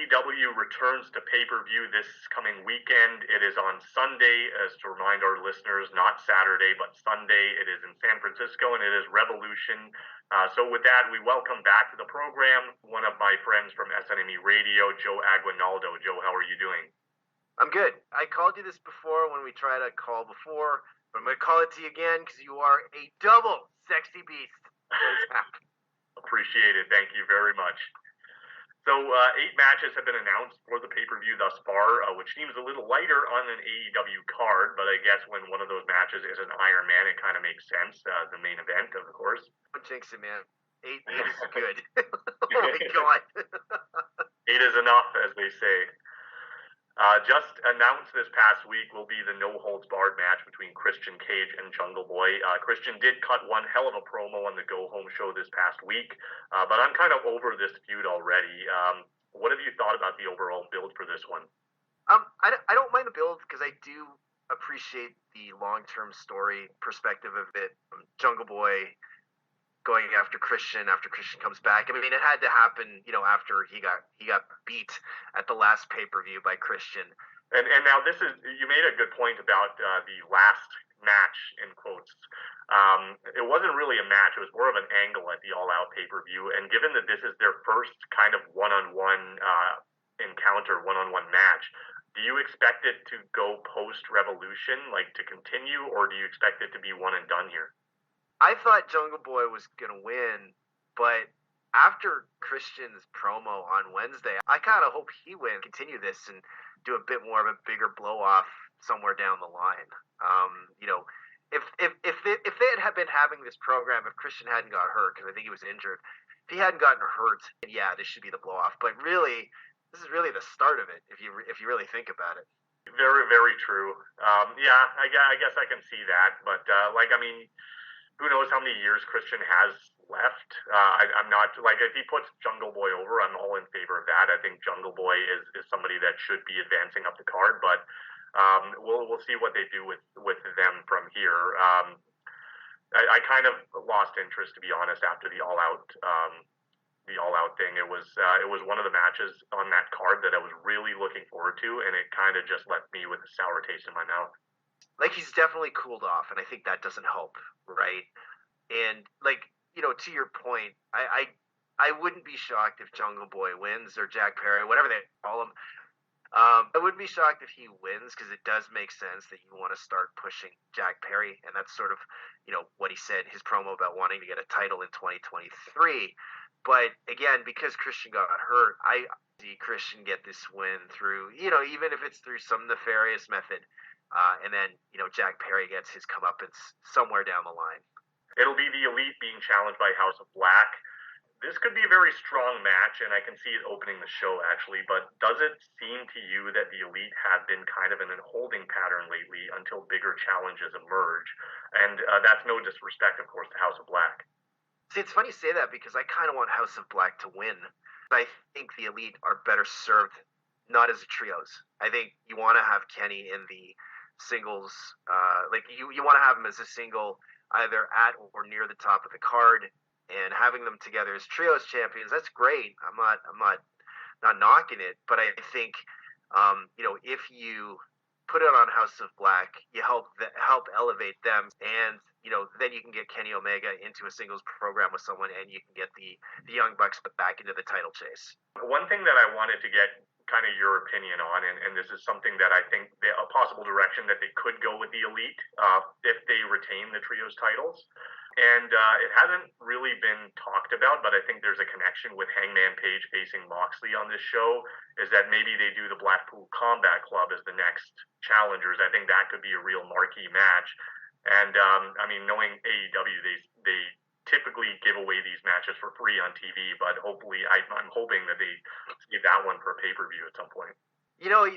AEW returns to pay-per-view this coming weekend. It is on Sunday, as to remind our listeners, not Saturday, but Sunday. It is in San Francisco, and it is Revolution. So with that, we welcome back to the program one of my friends from SNME Radio, Joe Aguinaldo. Joe, how are you doing? I'm good. I called you this before when we tried to call before, but I'm going to call it to you again because you are a double sexy beast. Appreciate it. Thank you very much. So 8 matches have been announced for the pay-per-view thus far, which seems a little lighter on an AEW card, but I guess when one of those matches is an Iron Man, it kind of makes sense. The main event, of course. Don't jinx it, man. 8 is good. Oh my God. 8 is enough, as they say. Just announced this past week will be the no-holds-barred match between Christian Cage and Jungle Boy. Christian did cut one hell of a promo on the go-home show this past week, but I'm kind of over this feud already. What have you thought about the overall build for this one? I don't mind the build because I do appreciate the long-term story perspective of it. Jungle Boy going after Christian comes back. I mean, it had to happen, after he got beat at the last pay-per-view by Christian. And now this is, you made a good point about the last match, in quotes. It wasn't really a match. It was more of an angle at the All Out pay-per-view. And given that this is their first kind of one-on-one encounter, one-on-one match, do you expect it to go post-Revolution, like to continue, or do you expect it to be one and done here? I thought Jungle Boy was going to win, but after Christian's promo on Wednesday, I kind of hope he wins, continue this, and do a bit more of a bigger blow-off somewhere down the line. If they had been having this program, if Christian hadn't got hurt, because I think he was injured, if he hadn't gotten hurt, yeah, this should be the blow-off. But really, this is really the start of it, if you really think about it. Very, very true. Yeah, I guess I can see that. But, who knows how many years Christian has left. I'm not, if he puts Jungle Boy over, I'm all in favor of that. I think Jungle Boy is somebody that should be advancing up the card, but we'll see what they do with them from here. I kind of lost interest, to be honest, after the All Out thing. It was one of the matches on that card that I was really looking forward to, and it kind of just left me with a sour taste in my mouth. He's definitely cooled off, and I think that doesn't help, right? And to your point, I wouldn't be shocked if Jungle Boy wins, or Jack Perry, whatever they call him. I wouldn't be shocked if he wins, because it does make sense that you want to start pushing Jack Perry, and that's sort of what he said, his promo about wanting to get a title in 2023. But again, because Christian got hurt, I see Christian get this win through, even if it's through some nefarious method. And then, Jack Perry gets his comeuppance somewhere down the line. It'll be the Elite being challenged by House of Black. This could be a very strong match, and I can see it opening the show, actually. But does it seem to you that the Elite have been kind of in a holding pattern lately until bigger challenges emerge? And that's no disrespect, of course, to House of Black. See, it's funny you say that, because I kind of want House of Black to win. I think the Elite are better served not as a trios. I think you want to have Kenny in the singles, you want to have him as a single, either at or near the top of the card, and having them together as trios champions. That's great. I'm not knocking it, but I think if you put it on House of Black, you help elevate them, and then you can get Kenny Omega into a singles program with someone, and you can get the Young Bucks back into the title chase. One thing that I wanted to get kind of your opinion on, and this is something that I think a possible direction that they could go with the Elite if they retain the trios titles. And it hasn't really been talked about, but I think there's a connection with Hangman Page facing Moxley on this show, is that maybe they do the Blackpool Combat Club as the next challengers. I think that could be a real marquee match. And, knowing AEW, they typically give away these matches for free on TV, but hopefully I'm hoping that they give that one for a pay-per-view at some point.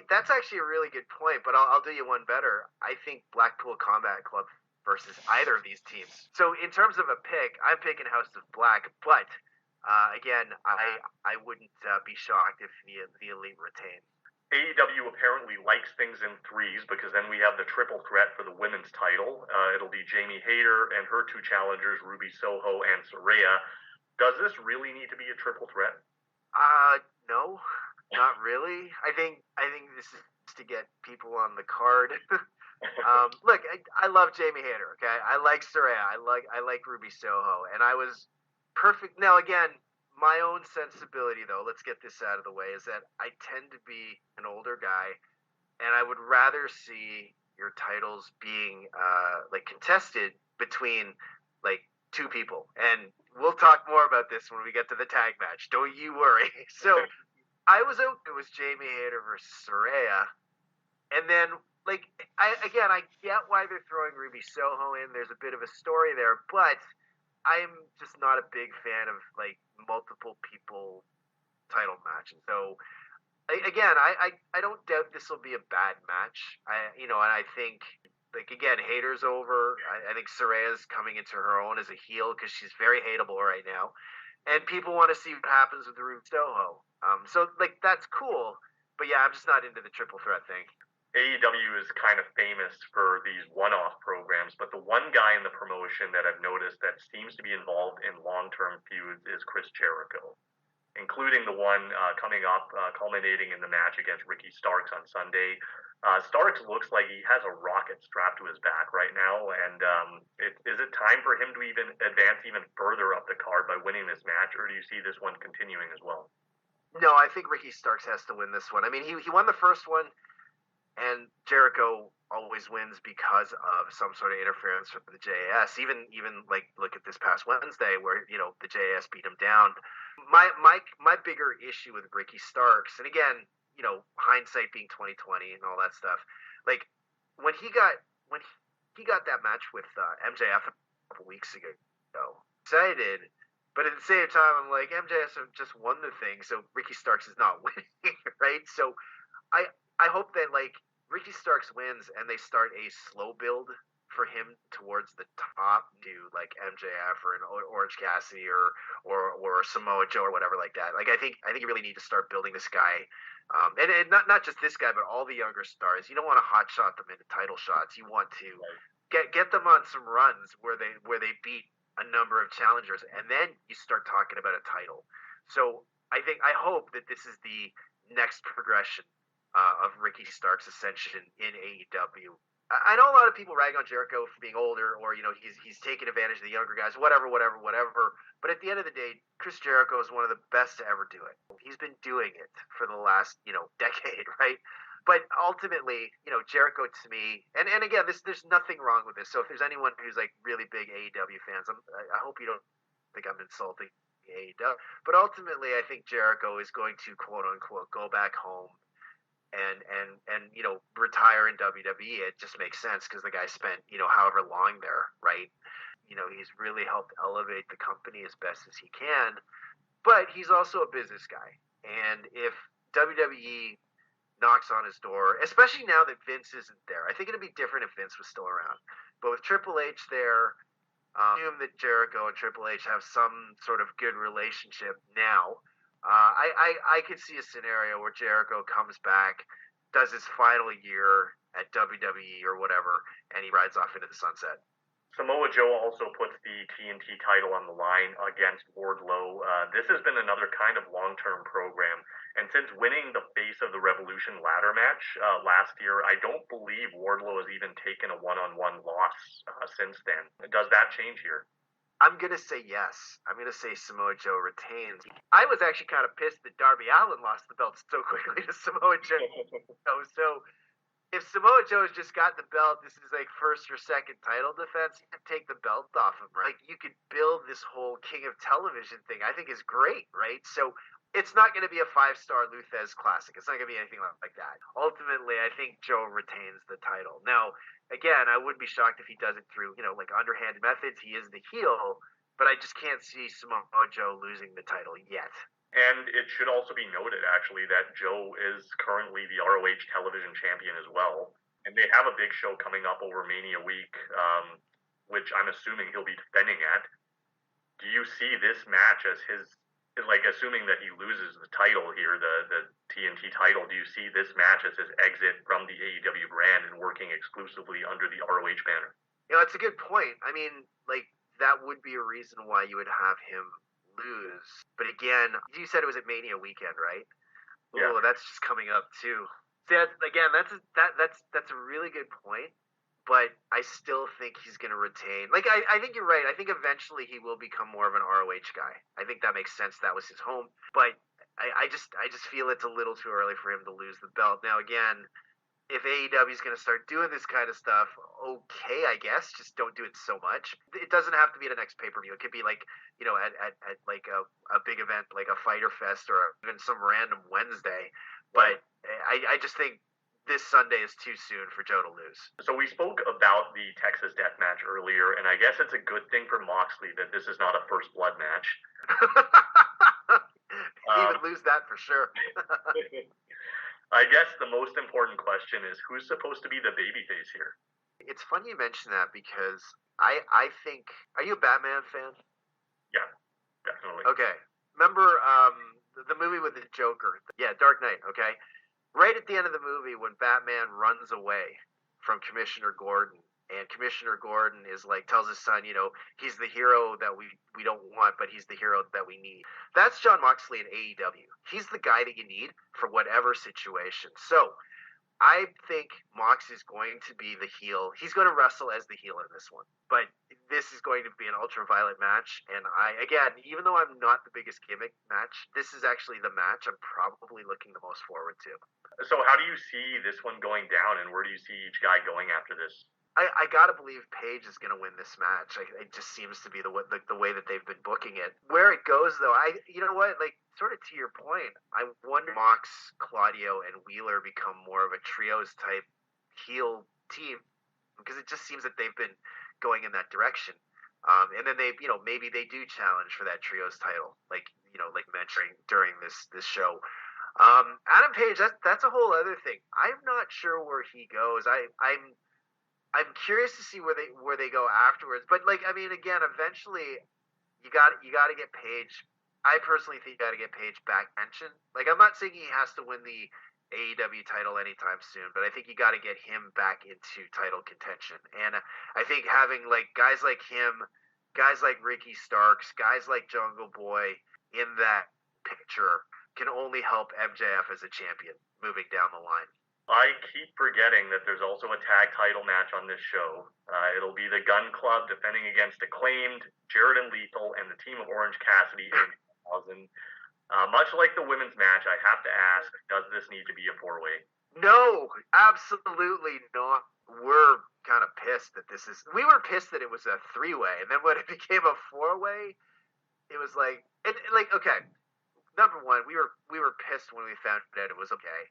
That's actually a really good point, but I'll do you one better. I think Blackpool Combat Club versus either of these teams. So in terms of a pick, I'm picking House of Black, but again, I wouldn't be shocked if the Elite retain. AEW apparently likes things in threes, because then we have the triple threat for the women's title. It'll be Jamie Hayter and her two challengers, Ruby Soho and Saraya. Does this really need to be a triple threat? No. Not really. I think this is to get people on the card. Look, I love Jamie Hayter. Okay, I like Saraya. I like Ruby Soho, and I was perfect. Now again, my own sensibility though. Let's get this out of the way. Is that I tend to be an older guy, and I would rather see your titles being like contested between like two people. And we'll talk more about this when we get to the tag match. Don't you worry. So I was okay. It was Jamie Hayter versus Saraya, and then like I get why they're throwing Ruby Soho in. There's a bit of a story there, but I'm just not a big fan of like multiple people title matches. So again, I don't doubt this will be a bad match. And I think like again, Hater's over. I think Saraya's coming into her own as a heel because she's very hateable right now, and people want to see what happens with Ruby Soho. So like that's cool, but yeah, I'm just not into the triple threat thing. AEW is kind of famous for these one-off programs, but the one guy in the promotion that I've noticed that seems to be involved in long-term feuds is Chris Jericho, including the one coming up, culminating in the match against Ricky Starks on Sunday. Starks looks like he has a rocket strapped to his back right now, and is it time for him to even advance even further up the card by winning this match, or do you see this one continuing as well? No, I think Ricky Starks has to win this one. I mean, he won the first one, and Jericho always wins because of some sort of interference from the JAS. Even like look at this past Wednesday where the JAS beat him down. My bigger issue with Ricky Starks, and again, hindsight being 2020 and all that stuff, like when he got that match with MJF a couple weeks ago, excited. But at the same time, I'm like, MJF just won the thing, so Ricky Starks is not winning, right? So I I hope that like Ricky Starks wins and they start a slow build for him towards the top to like MJF or an Orange Cassidy or Samoa Joe or whatever like that. Like I think you really need to start building this guy, and not just this guy but all the younger stars. You don't want to hot shot them into title shots. You want to get them on some runs where they beat a number of challengers, and then you start talking about a title. So I hope that this is the next progression of Ricky Stark's ascension in AEW. I know a lot of people rag on Jericho for being older, or he's taking advantage of the younger guys, whatever. But at the end of the day, Chris Jericho is one of the best to ever do it. He's been doing it for the last decade, right? But ultimately, Jericho to me, and again, there's nothing wrong with this. So if there's anyone who's like really big AEW fans, I hope you don't think I'm insulting AEW. But ultimately, I think Jericho is going to quote unquote go back home and retire in WWE. It just makes sense because the guy spent however long there, right? He's really helped elevate the company as best as he can, but he's also a business guy. And if WWE knocks on his door, especially now that Vince isn't there, I think it'd be different if Vince was still around. But with Triple H there, assume that Jericho and Triple H have some sort of good relationship now. I could see a scenario where Jericho comes back, does his final year at WWE or whatever, and he rides off into the sunset. Samoa Joe also puts the TNT title on the line against Wardlow. This has been another kind of long-term program. And since winning the Face of the Revolution ladder match last year, I don't believe Wardlow has even taken a one-on-one loss since then. Does that change here? I'm going to say yes. I'm going to say Samoa Joe retains. I was actually kind of pissed that Darby Allin lost the belt so quickly to Samoa Joe. So if Samoa Joe's just got the belt, this is like first or second title defense, you can take the belt off him, right? Like you could build this whole King of Television thing. I think is great, right? So it's not going to be a 5-star Luthez Classic. It's not going to be anything like that. Ultimately, I think Joe retains the title. Now, again, I wouldn't be shocked if he does it through, like underhanded methods. He is the heel, but I just can't see Samoa Joe losing the title yet. And it should also be noted, actually, that Joe is currently the ROH television champion as well. And they have a big show coming up over Mania week, which I'm assuming he'll be defending at. Do you see this match as his, like, assuming that he loses the title here, the TNT title, do you see this match as his exit from the AEW brand and working exclusively under the ROH banner? It's a good point. I mean, like, that would be a reason why you would have him lose. But again, you said it was at Mania weekend, right? Yeah. Oh, that's just coming up too. See, again, that's a really good point. But I still think he's going to retain. Like, I think you're right. I think eventually he will become more of an ROH guy. I think that makes sense. That was his home. But I just feel it's a little too early for him to lose the belt. Now, again, if AEW is going to start doing this kind of stuff, okay, I guess. Just don't do it so much. It doesn't have to be at the next pay per view. It could be like, at like a big event, like a Fighter Fest or even some random Wednesday. But I just think this Sunday is too soon for Joe to lose. So we spoke about the Texas Death Match earlier, and I guess it's a good thing for Moxley that this is not a first blood match. He would lose that for sure. I guess the most important question is who's supposed to be the babyface here? It's funny you mention that because I think, are you a Batman fan? Yeah, definitely. Okay. Remember the movie with the Joker? Yeah, Dark Knight, okay? Right at the end of the movie when Batman runs away from Commissioner Gordon, and Commissioner Gordon is like, tells his son, he's the hero that we don't want, but he's the hero that we need. That's Jon Moxley in AEW. He's the guy that you need for whatever situation. So I think Mox is going to be the heel. He's going to wrestle as the heel in this one. But this is going to be an ultraviolet match. And again, even though I'm not the biggest gimmick match, this is actually the match I'm probably looking the most forward to. So how do you see this one going down, and where do you see each guy going after this? I gotta believe Paige is gonna win this match. It just seems to be the way that they've been booking it. Where it goes, though, you know what? Like, sort of to your point, I wonder Mox, Claudio, and Wheeler become more of a trios type heel team because it just seems that they've been going in that direction. And then maybe they do challenge for that trios title, like mentioning during this show. Adam Page, that's a whole other thing. I'm not sure where he goes. I'm curious to see where they go afterwards. But again, eventually you got to get Page. I personally think you got to get Page back mentioned. Like, I'm not saying he has to win the AEW title anytime soon, but I think you got to get him back into title contention. And I think having guys like him, guys like Ricky Starks, guys like Jungle Boy in that picture can only help MJF as a champion moving down the line. I keep forgetting that there's also a tag title match on this show. It'll be the Gun Club defending against Acclaimed, Jared and Lethal, and the team of Orange Cassidy in 2000. Much like the women's match, I have to ask, does this need to be a four-way? No, absolutely not. We're kind of pissed that we were pissed that it was a three-way, and then when it became a four-way, it was okay. Number one, we were pissed when we found out it was okay.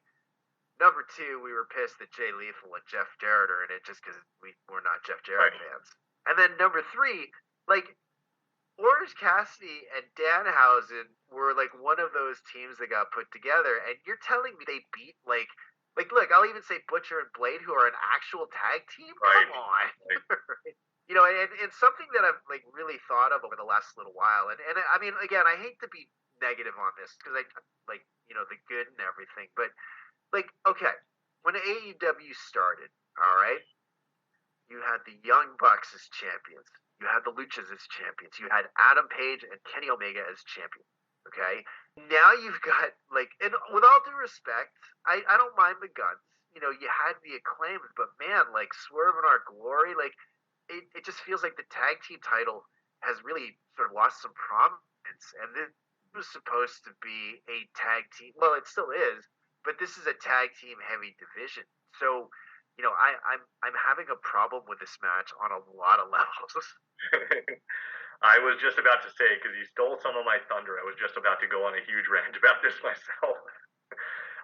Number two, we were pissed that Jay Lethal and Jeff Jarrett are in it just because we're not Jeff Jarrett fans. And then number three, Orange Cassidy and Danhausen were one of those teams that got put together, and you're telling me they beat look, I'll even say Butcher and Blade, who are an actual tag team? Right. Come on. Right. And something that I've really thought of over the last little while, and again, I hate to be negative on this because I the good and everything, but okay, when AEW started, all right, you had the Young Bucks as champions. You had the Luchas as champions. You had Adam Page and Kenny Omega as champions. Okay? Now you've got, and with all due respect, I don't mind the Guns. You had the Acclaimed, but man, Swerve in Our Glory, it just feels like the tag team title has really sort of lost some prominence. And this was supposed to be a tag team. Well, it still is. But this is a tag team heavy division. So, I'm having a problem with this match on a lot of levels. I was just about to say, because you stole some of my thunder, I was just about to go on a huge rant about this myself.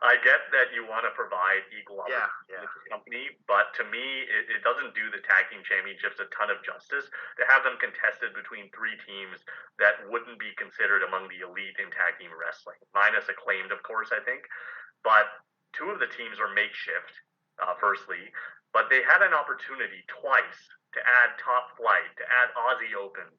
I get that you want to provide equal opportunity to the company, but to me, it doesn't do the tag team championships a ton of justice to have them contested between three teams that wouldn't be considered among the elite in tag team wrestling. Minus Acclaimed, of course, I think. But two of the teams are makeshift, firstly, but they had an opportunity twice to add Top Flight, to add Aussie Open,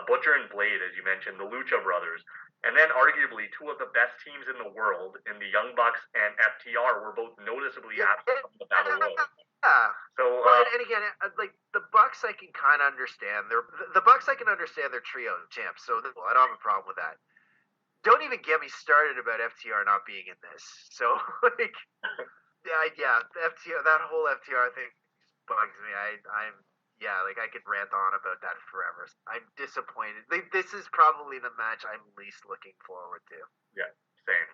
Butcher and Blade, as you mentioned, the Lucha Brothers, and then arguably two of the best teams in the world in the Young Bucks and FTR were both noticeably absent from the Battle Royal. Yeah. So, and again, the Bucks, I can kind of understand. The Bucks, I can understand their trio champs, so I don't have a problem with that. don't even get me started about FTR not being in this. So like, yeah, FTR, that whole FTR thing bugs me. Like I could rant on about that forever. I'm disappointed. Like, this is probably the match I'm least looking forward to. Yeah, same.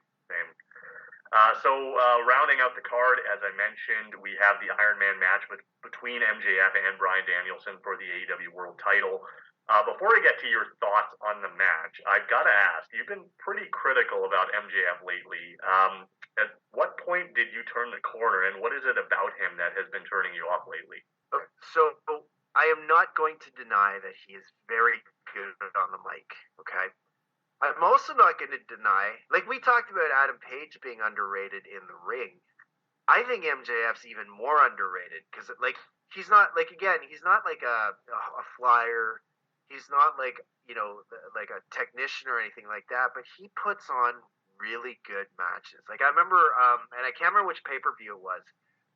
Rounding out the card, as I mentioned, we have the Iron Man match between MJF and Bryan Danielson for the AEW World Title. Before I get to your thoughts on the match, I've got to ask, you've been pretty critical about MJF lately. At what point did you turn the corner, and what is it about him that has been turning you off lately? Okay, so I am not going to deny that he is very good on the mic, okay? I'm also not going to deny, like we talked about Adam Page being underrated in the ring. I think MJF's even more underrated because, like, he's not like he's not like a flyer. He's not like like a technician or anything like that. But he puts on really good matches. Like I remember, and I can't remember which pay-per-view it was,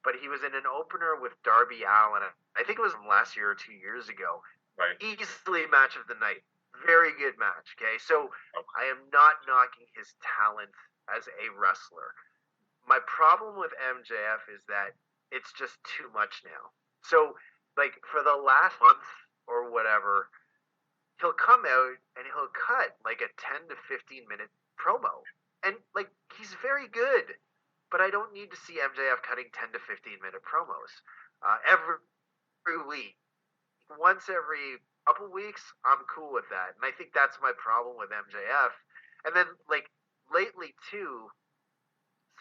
but he was in an opener with Darby Allin. I think it was from last year or 2 years ago. Right. Easily match of the night. Very good match, okay? So I am not knocking his talent as a wrestler. My problem with MJF is that it's just too much now. So, like, for the last month or whatever, he'll come out and he'll cut like a 10 to 15 minute promo. And, like, he's very good, but I don't need to see MJF cutting 10 to 15 minute promos every week. Once every couple weeks, I'm cool with that. And I think that's my problem with MJF. And then, like, lately, too,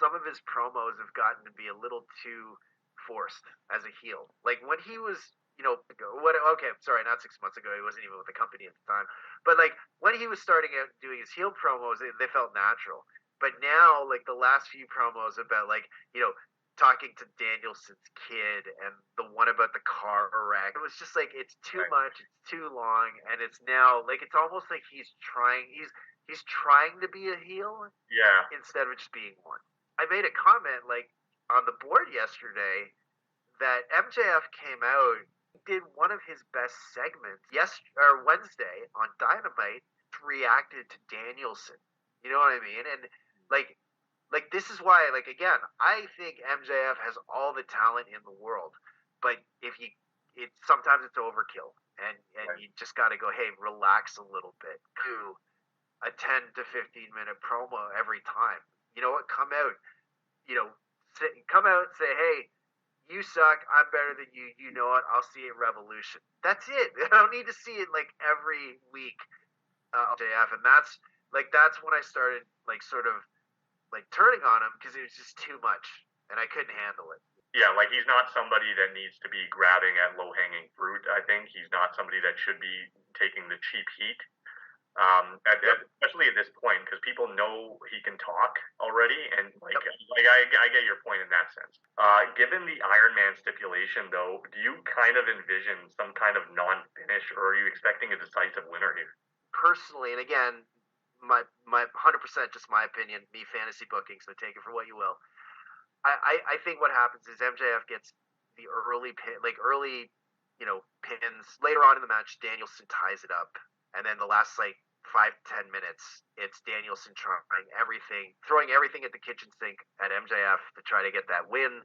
some of his promos have gotten to be a little too forced as a heel. Like, when he was, not 6 months ago, he wasn't even with the company at the time. But, like, when he was starting out doing his heel promos, they felt natural. But now, like, the last few promos about, like, talking to Danielson's kid and the one about the car wreck. It was just like it's too much, it's too long, and it's now like it's almost like he's trying to be a heel, instead of just being one. I made a comment like on the board yesterday that MJF came out, did one of his best segments Wednesday on Dynamite, reacted to Danielson. You know what I mean? And like this is why, like, again, I think MJF has all the talent in the world, but sometimes it's overkill, and you just got to go, hey, relax a little bit. Do a 10 to 15 minute promo every time. You know what? Come out, and say, hey, you suck. I'm better than you. You know what? I'll see you at Revolution. That's it. I don't need to see it like every week, MJF, and that's when I started like sort of like turning on him because it was just too much and I couldn't handle it. Yeah, like he's not somebody that needs to be grabbing at low-hanging fruit. I think he's not somebody that should be taking the cheap heat, especially at this point, because people know he can talk already, and I get your point in that sense. Given the Iron Man stipulation, though, do you kind of envision some kind of non-finish, or are you expecting a decisive winner here? Personally, and again, my 100% just my opinion, me fantasy booking, so take it for what you will. I think what happens is MJF gets the early pins. Later on in the match, Danielson ties it up, and then the last 5-10 minutes, it's Danielson trying everything, throwing everything at the kitchen sink at MJF to try to get that win.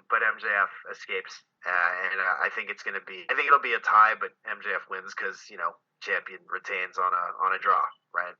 But MJF escapes, and I think it'll be a tie, but MJF wins because champion retains on a draw, right?